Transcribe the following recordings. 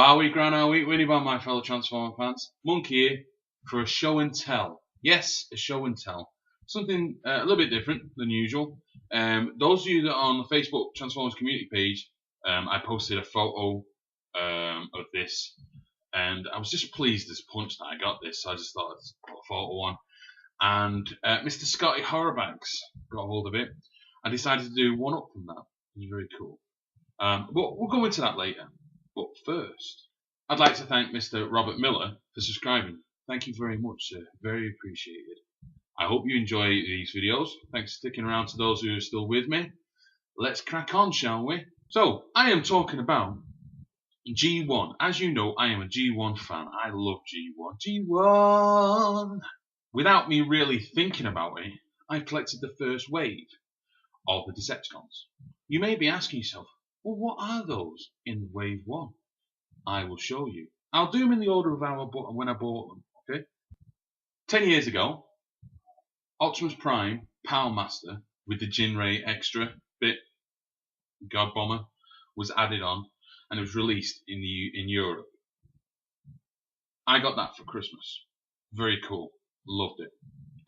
Bowie, Granowie, Winnie Bar, my fellow Transformer fans. Monkey here for a show and tell. Yes, a show and tell. Something a little bit different than usual. Those of you that are on the Facebook Transformers community page, I posted a photo of this, and I was just pleased as punch that I got this, so I just thought I'd put a photo on. And Mr. Scotty Horrorbags got a hold of it. I decided to do one up from that. It was very cool. But we'll go into that later. But first, I'd like to thank Mr. Robert Miller for subscribing. Thank you very much, sir. Very appreciated. I hope you enjoy these videos. Thanks for sticking around to those who are still with me. Let's crack on, shall we? So, I am talking about G1. As you know, I am a G1 fan. I love G1. G1! Without me really thinking about it, I collected the first wave of the Decepticons. You may be asking yourself, well, what are those in wave 1? I will show you. I'll do them in the order of when I bought them, okay? 10 years ago, Optimus Prime, Power Master, with the Jinray extra bit, God Bomber, was added on, and it was released in Europe. I got that for Christmas. Very cool. Loved it.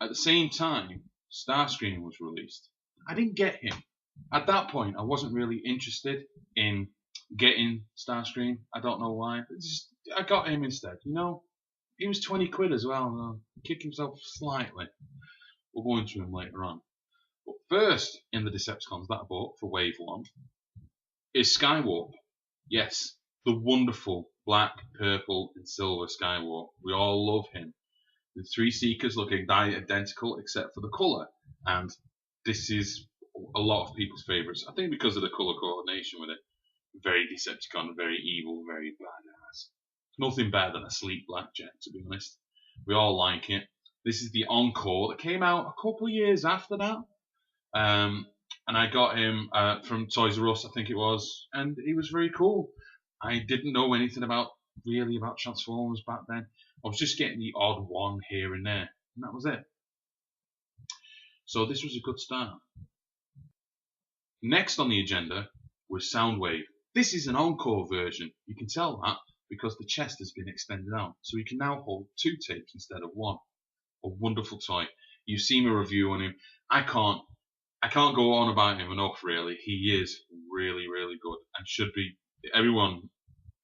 At the same time, Starscream was released. I didn't get him. At that point, I wasn't really interested in getting Starscream. I don't know why. I got him instead. You know, he was 20 quid as well. He kicked himself slightly. We'll go into him later on. But first, in the Decepticons that I bought for Wave 1 is Skywarp. Yes, the wonderful black, purple, and silver Skywarp. We all love him. The three Seekers looking identical except for the colour. And this is a lot of people's favourites. I think because of the colour coordination with it. Very Decepticon, very evil, very badass. Nothing better than a sleek black jet, to be honest. We all like it. This is the Encore that came out a couple of years after that. And I got him from Toys R Us, I think it was. And he was very cool. I didn't know anything about Transformers back then. I was just getting the odd one here and there. And that was it. So this was a good start. Next on the agenda was Soundwave. This is an Encore version. You can tell that because the chest has been extended out. So he can now hold 2 tapes instead of 1. A wonderful toy. You've seen a review on him. I can't go on about him enough, really. He is really, really good and should be. Everyone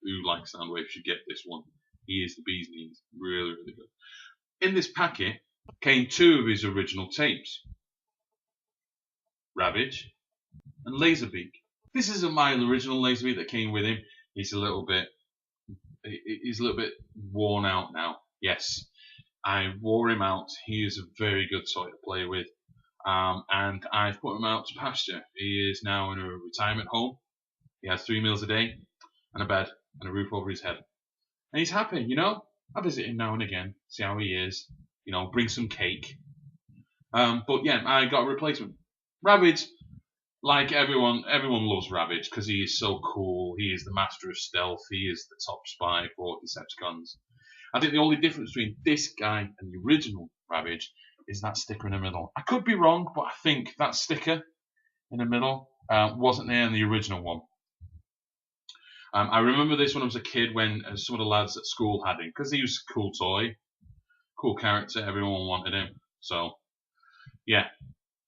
who likes Soundwave should get this one. He is the bee's knees. Really, really good. In this packet came 2 of his original tapes. Ravage and Laserbeak. This isn't my original Laserbeak that came with him. He's a little bit worn out now. Yes, I wore him out. He is a very good toy to play with. And I've put him out to pasture. He is now in a retirement home. He has 3 meals a day and a bed and a roof over his head. And he's happy, you know. I visit him now and again, see how he is. You know, bring some cake. But yeah, I got a replacement. Ravage, like everyone loves Ravage because he is so cool. He is the master of stealth. He is the top spy for Decepticons. I think the only difference between this guy and the original Ravage is that sticker in the middle. I could be wrong, but I think that sticker in the middle wasn't there in the original one. I remember this when I was a kid when some of the lads at school had him because he was a cool toy, cool character. Everyone wanted him. So, yeah,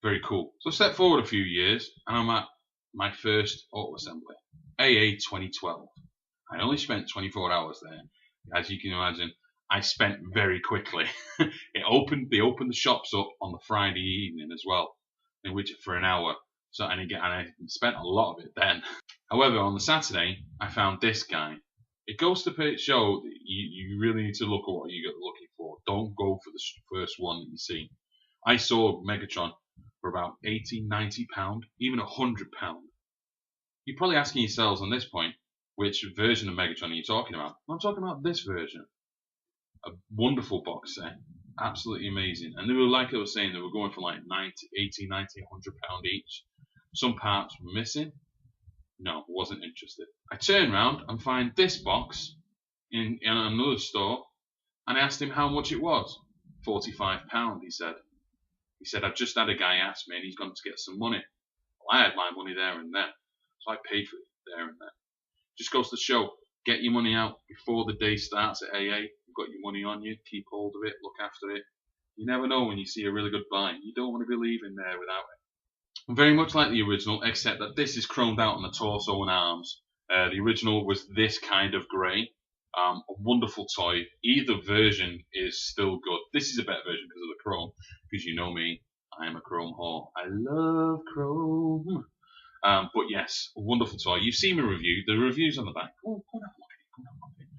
very cool. So step forward a few years and I'm at my first auto assembly, AA 2012. I only spent 24 hours there. As you can imagine, I spent very quickly. They opened the shops up on the Friday evening as well, in which for an hour. So and I spent a lot of it then. However, on the Saturday, I found this guy. It goes to show that you really need to look at what you're looking for. Don't go for the first one that you see. I saw Megatron for about £80, £90, even £100. You're probably asking yourselves on this point, which version of Megatron are you talking about? I'm talking about this version. A wonderful box set. Absolutely amazing. And they were, like I was saying, they were going for like 80, 90, £100 each. Some parts were missing. No, wasn't interested. I turned around and find this box in another store and I asked him how much it was. £45, he said. He said, I've just had a guy ask me and he's gone to get some money. Well, I had my money there and then. So I paid for it there and then. Just goes to show, Get your money out before the day starts at AA. You've got your money on you. Keep hold of it. Look after it. You never know when you see a really good buy. You don't want to be leaving there without it. Very much like the original, except that this is chromed out on the torso and arms. The original was this kind of grey. A wonderful toy. Either version is still good. This is a better version because of the chrome. Because you know me, I am a chrome whore. I love chrome. But yes, a wonderful toy. You've seen my review. The review's on the back. Oh, go and have a look at it. Go and have a look at it.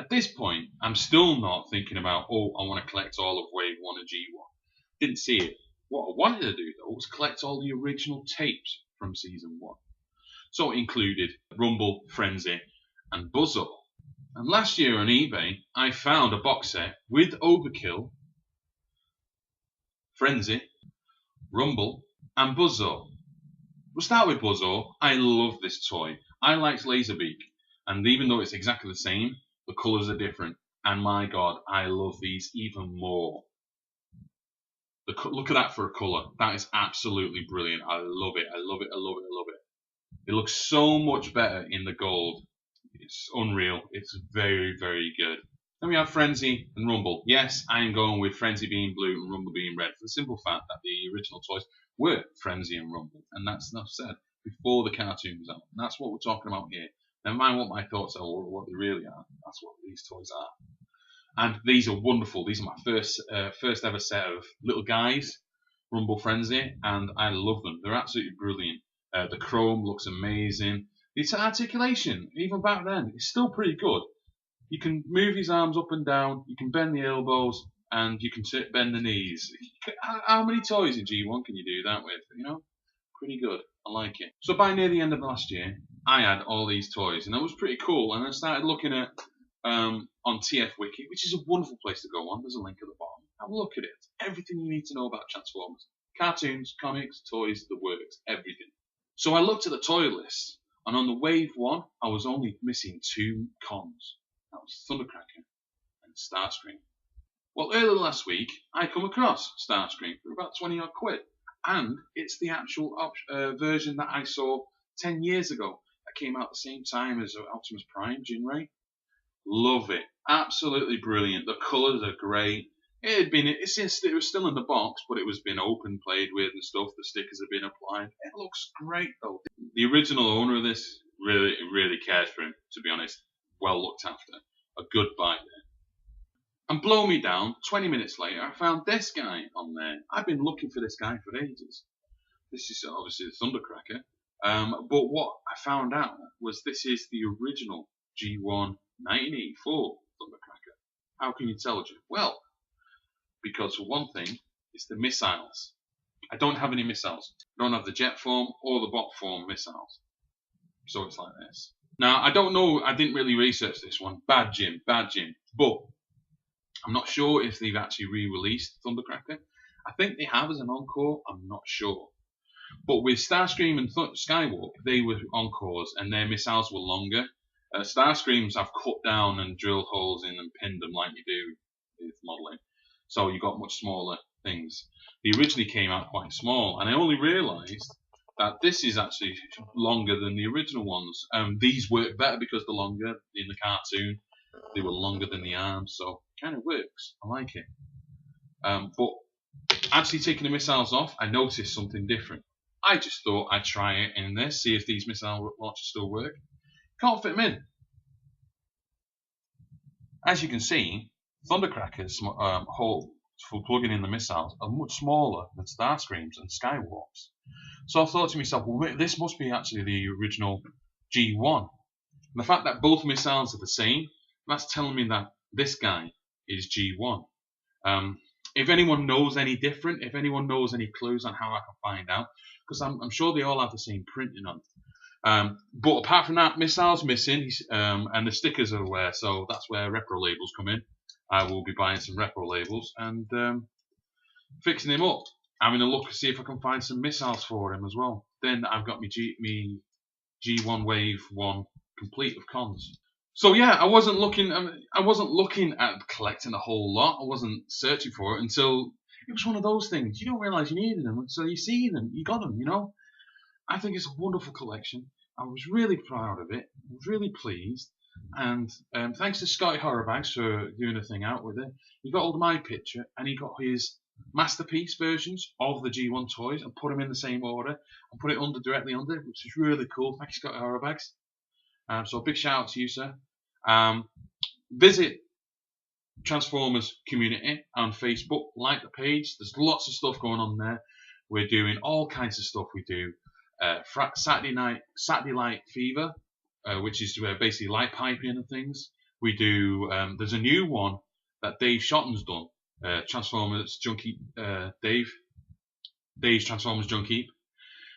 At this point, I'm still not thinking about, oh, I want to collect all of Wave 1 and G1. Didn't see it. What I wanted to do, though, was collect all the original tapes from Season 1. So it included Rumble, Frenzy, and Buzzo. And last year on eBay, I found a box set with Overkill, Frenzy, Rumble, and Buzzo. We'll start with Buzzo. I love this toy. I liked Laserbeak, and even though it's exactly the same, the colours are different. And my God, I love these even more. Look at that for a colour. That is absolutely brilliant. I love it. I love it. I love it. I love it. It looks so much better in the gold. It's unreal. It's very, very good. Then we have Frenzy and Rumble. Yes, I am going with Frenzy being blue and Rumble being red for the simple fact that the original toys were Frenzy and Rumble. And that's enough said before the cartoon was out. And that's what we're talking about here. Never mind what my thoughts are or what they really are. That's what these toys are. And these are wonderful. These are my first ever set of little guys, Rumble Frenzy, and I love them. They're absolutely brilliant. The chrome looks amazing. The articulation, even back then, is still pretty good. You can move his arms up and down, you can bend the elbows, and you can bend the knees. How many toys in G1 can you do that with? You know, pretty good. I like it. So by near the end of last year, I had all these toys, and that was pretty cool. And I started looking at on TFWiki, which is a wonderful place to go on. There's a link at the bottom. Have a look at it. Everything you need to know about Transformers. Cartoons, comics, toys, the works, everything. So I looked at the toy list, and on the Wave 1, I was only missing 2 cons. That was Thundercracker and Starscream. Well, earlier last week, I come across Starscream for about 20 odd quid. And it's the actual version that I saw 10 years ago. That came out at the same time as Optimus Prime, Jinray. Love it. Absolutely brilliant. The colours are great. It was still in the box, but it was been open, played with and stuff. The stickers have been applied. It looks great though. The original owner of this really cared for him, to be honest. Well looked after. A good buy there. And blow me down, 20 minutes later, I found this guy on there. I've been looking for this guy for ages. This is obviously the Thundercracker. But what I found out was this is the original G1 1984 Thundercracker. How can you tell, Jim? Well, because for one thing, it's the missiles. I don't have any missiles. I don't have the jet form or the bot form missiles. So it's like this. Now, I don't know, I didn't really research this one. Bad Jim. But I'm not sure if they've actually re-released Thundercracker. I think they have as an encore, I'm not sure. But with Starscream and Skywalk, they were encores and their missiles were longer. Starscreams have cut down and drilled holes in and pinned them like you do with modelling. So you got much smaller things. They originally came out quite small, and I only realised that this is actually longer than the original ones. These work better because they're longer in the cartoon. They were longer than the arms, so it kind of works. I like it. But actually taking the missiles off, I noticed something different. I just thought I'd try it in this, see if these missile launchers still work. Can't fit them in. As you can see, Thundercracker's hole for plugging in the missiles are much smaller than Starscream's and Skywalk's. So I thought to myself, well, this must be actually the original G1. And the fact that both missiles are the same, that's telling me that this guy is G1. If anyone knows any different, if anyone knows any clues on how I can find out, because I'm sure they all have the same printing on. But apart from that, missiles missing, and the stickers are aware, so that's where repro labels come in. I will be buying some repro labels and fixing him up, having a look to see if I can find some missiles for him as well. Then I've got my G1 Wave 1 complete of cons. So yeah, I wasn't looking at collecting a whole lot. I wasn't searching for it until it was one of those things. You don't realise you needed them until you see them. You got them, you know. I think it's a wonderful collection. I was really proud of it. I was really pleased. And thanks to Scotty Horrorbags for doing a thing out with it. He got hold of my picture and he got his masterpiece versions of the G1 toys and put them in the same order and put it directly under, which is really cool. Thanks, Scotty Horrorbags. So a big shout out to you, sir. Visit Transformers community on Facebook, like the page. There's lots of stuff going on there. We're doing all kinds of stuff. We do Saturday Light Fever, which is basically light piping and things. We do. There's a new one that Dave Shotton's done. Transformers Junkie Dave's Transformers Junkie,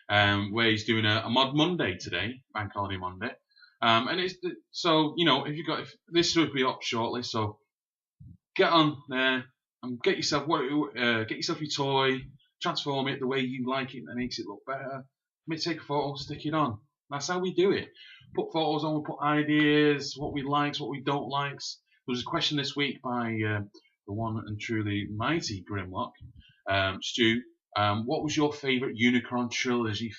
where he's doing a Mod Monday today, Bank Holiday Monday. And it's so if this will be up shortly, so get on there and get yourself your toy, transform it the way you like it that makes it look better. Maybe take a photo, stick it on. That's how we do it. Put photos on, we put ideas, what we like, what we don't like. There was a question this week by the one and truly mighty Grimlock, Stu. What was your favourite Unicron trilogy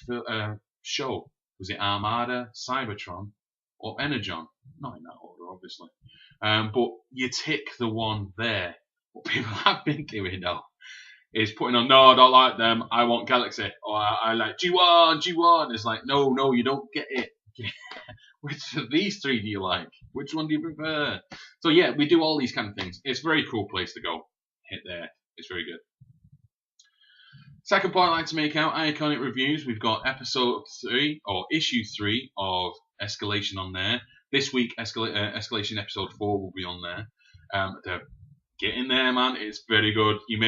show? Was it Armada, Cybertron, or Energon? Not in that order, obviously. But you tick the one there. What people have been doing though is putting on, no, I don't like them, I want Galaxy, or I like G1. It's like, no, you don't get it. Which of these three do you like? Which one do you prefer? So yeah, we do all these kind of things. It's a very cool place to go. Hit there. It's very good. Second point I'd like to make out, Iconic Reviews. We've got episode 3, or issue 3 of Escalation on there. This week, Escalation episode 4 will be on there. Get in there, man. It's very good. You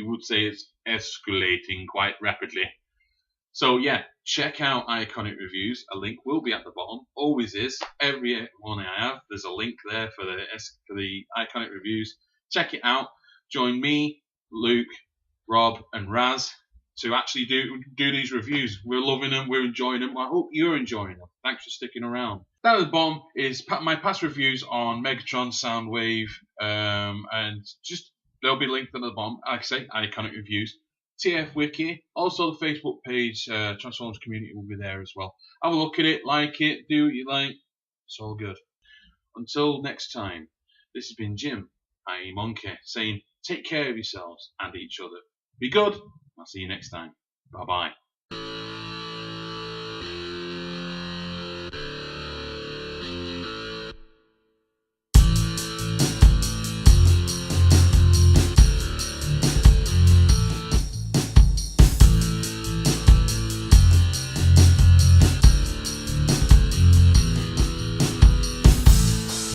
would say it's escalating quite rapidly. So yeah, check out Iconic Reviews. A link will be at the bottom. Always is. Every one I have, there's a link there for the Iconic Reviews. Check it out. Join me, Luke, Rob, and Raz to actually do these reviews. We're loving them. We're enjoying them. I hope you're enjoying them. Thanks for sticking around. Down at the bottom is my past reviews on Megatron, Soundwave, and just they'll be linked at the bottom. Like I say, Iconic Reviews. TFWiki, also the Facebook page, Transformers Community will be there as well. Have a look at it, like it, do what you like. It's all good. Until next time, this has been Jim, i.e. Monkey, saying take care of yourselves and each other. Be good. I'll see you next time. Bye bye.